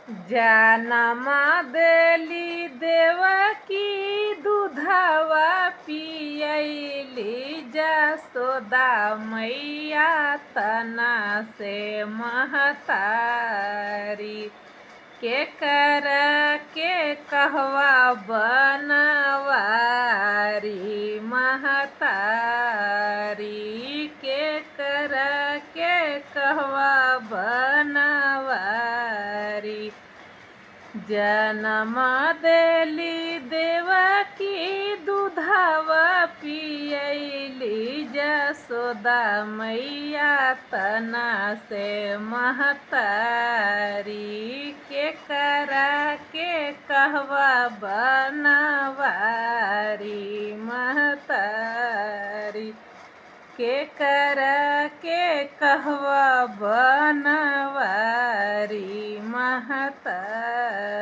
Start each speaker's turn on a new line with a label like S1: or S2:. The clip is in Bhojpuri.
S1: जानमा देली देवकी दूधवा पियली जसोदा मैया तना से महतारी के कर के कहवा बनवारी महतारी के कर के कहवा बनवारी जन्म देली देवकी दूधवा पियली जसोदा मैया तना से महतारी के करा के कहवा बनवारी महतारी के करा के कहवा बनवारी महतारी।